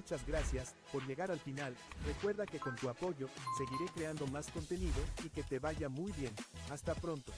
Muchas gracias por llegar al final. Recuerda que con tu apoyo, seguiré creando más contenido y que te vaya muy bien. Hasta pronto.